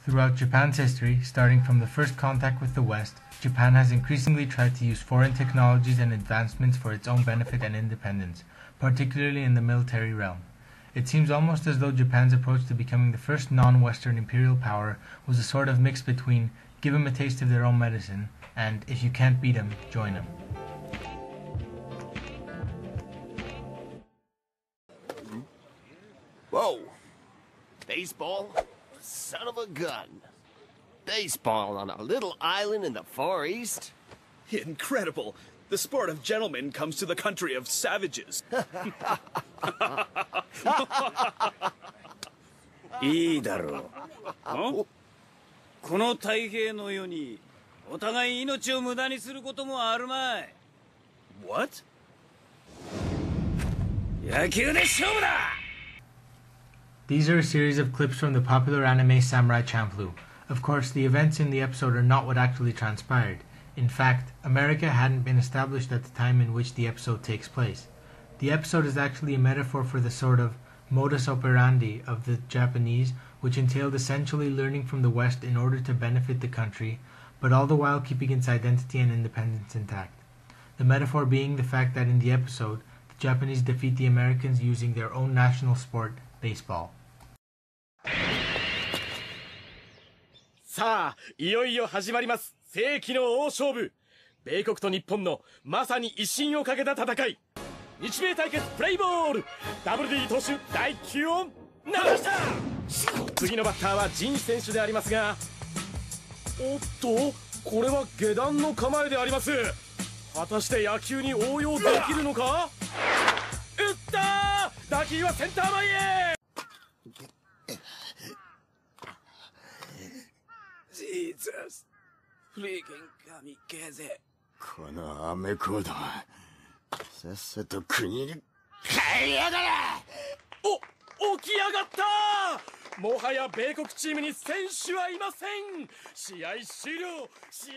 Throughout Japan's history, starting from the first contact with the West, Japan has increasingly tried to use foreign technologies and advancements for its own benefit and independence, particularly in the military realm. It seems almost as though Japan's approach to becoming the first non-Western imperial power was a sort of mix between give 'em a taste of their own medicine and if you can't beat 'em, join 'em. Whoa! Baseball? Son of a gun. Baseball on a little island in the Far East? Incredible! The sport of gentlemen comes to the country of savages. いいだろう。この太平の世にお互い命を無駄にすることもあるまい。What? 野球で勝負だ! These are a series of clips from the popular anime Samurai Champloo. Of course, the events in the episode are not what actually transpired. In fact, America hadn't been established at the time in which the episode takes place. The episode is actually a metaphor for the sort of modus operandi of the Japanese, which entailed essentially learning from the West in order to benefit the country, but all the while keeping its identity and independence intact. The metaphor being the fact that in the episode, the Japanese defeat the Americans using their own national sport, baseball. さあ、いよいよ始まります。世紀の大勝負。米国と日本のまさに威信をかけた戦い。日米対決プレイボール。WD 投手第9音流した。次のバッターはジン選手でありますが、おっと、これは下段の構えであります。果たして野球に応用できるのか？打った！打球はセンター前へ。Jesus! Freaking 神風。このアメコードはさっさと国に帰りやがれ。起き上がった。もはや米国チームに選手はいません。試合終了です。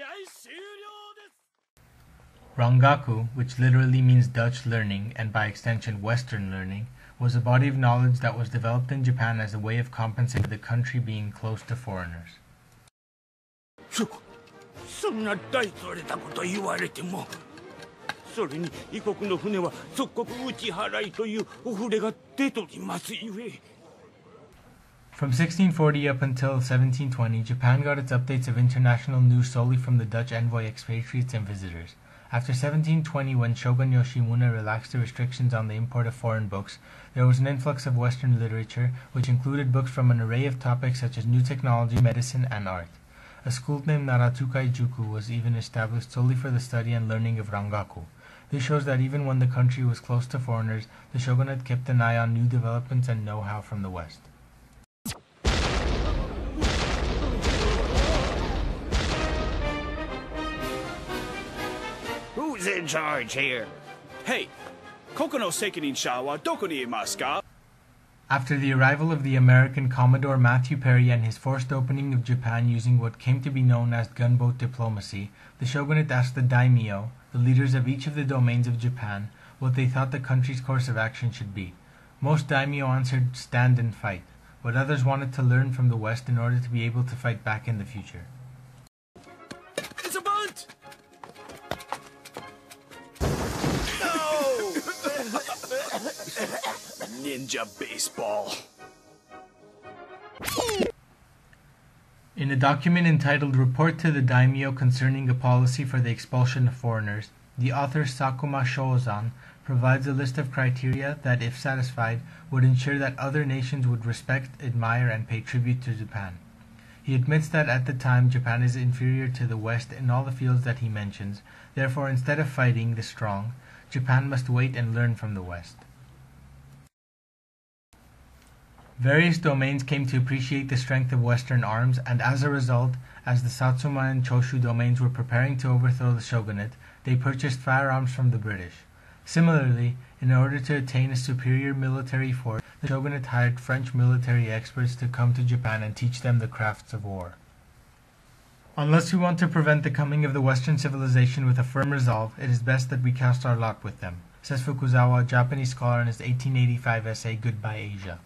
Rangaku, which literally means Dutch learning and by extension Western learning, was a body of knowledge that was developed in Japan as a way of compensating the country being close to foreigners. そんな大それたこと言われても。それに異国の船は即刻打ち払いというお触れが出とりますゆえ。From 1640 up until 1720, Japan got its updates of international news solely from the Dutch envoy expatriates and visitors. After 1720, when Shogun Yoshimune relaxed the restrictions on the import of foreign books, there was an influx of Western literature, which included books from an array of topics such as new technology, medicine, and art. A school named Naratukai Juku was even established solely for the study and learning of Rangaku. This shows that even when the country was close to foreigners, the shogunate kept an eye on new developments and know-how from the West. Who's in charge here? Hey, Kokono Seikinin-sha wa doko ni imasu ka? After the arrival of the American Commodore Matthew Perry and his forced opening of Japan using what came to be known as gunboat diplomacy, the shogunate asked the daimyo, the leaders of each of the domains of Japan, what they thought the country's course of action should be. Most daimyo answered stand and fight, but others wanted to learn from the West in order to be able to fight back in the future. It's a bunt! Ninja baseball. In a document entitled Report to the Daimyo Concerning a Policy for the Expulsion of Foreigners, the author Sakuma Shouzan provides a list of criteria that, if satisfied, would ensure that other nations would respect, admire, and pay tribute to Japan. He admits that at the time Japan is inferior to the West in all the fields that he mentions, therefore instead of fighting the strong, Japan must wait and learn from the West. Various domains came to appreciate the strength of Western arms, and as a result, as the Satsuma and Choshu domains were preparing to overthrow the shogunate, they purchased firearms from the British. Similarly, in order to attain a superior military force, the shogunate hired French military experts to come to Japan and teach them the crafts of war. Unless we want to prevent the coming of the Western civilization with a firm resolve, it is best that we cast our lot with them, says Fukuzawa, a Japanese scholar in his 1885 essay Goodbye Asia.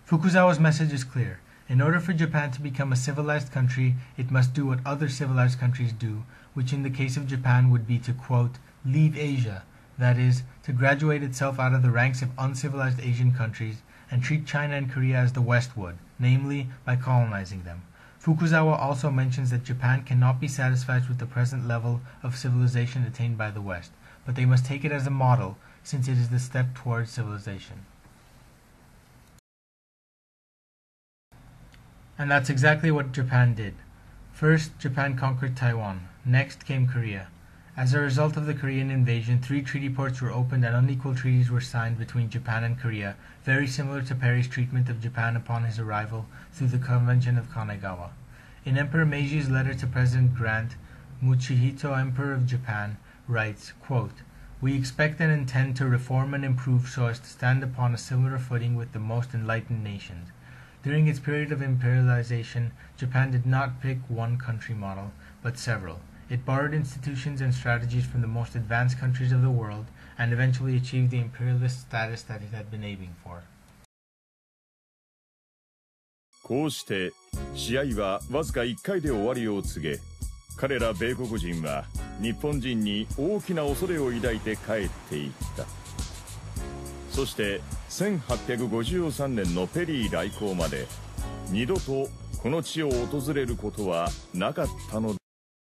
Fukuzawa's message is clear. In order for Japan to become a civilized country, it must do what other civilized countries do, which in the case of Japan would be to, quote, leave Asia, that is, to graduate itself out of the ranks of uncivilized Asian countries and treat China and Korea as the West would, namely by colonizing them. Fukuzawa also mentions that Japan cannot be satisfied with the present level of civilization attained by the West, but they must take it as a model, since it is the step towards civilization. And that's exactly what Japan did. First, Japan conquered Taiwan. Next came Korea. As a result of the Korean invasion, 3 treaty ports were opened and unequal treaties were signed between Japan and Korea, very similar to Perry's treatment of Japan upon his arrival through the Convention of Kanegawa. In Emperor Meiji's letter to President Grant, Muchihito, Emperor of Japan, writes, quote, "We expect and intend to reform and improve so as to stand upon a similar footing with the most enlightened nations." During its period of imperialization, Japan did not pick one country model, but several. It borrowed institutions and strategies from the most advanced countries of the world, and eventually achieved the imperialist status that it had been aiming for. こうして試合はわずか1回で終わりを告げ、彼ら米国人は日本人に大きな恐れを抱いて帰っていった。そして1853年のペリー来航まで二度とこの地を訪れることはなかったのだ。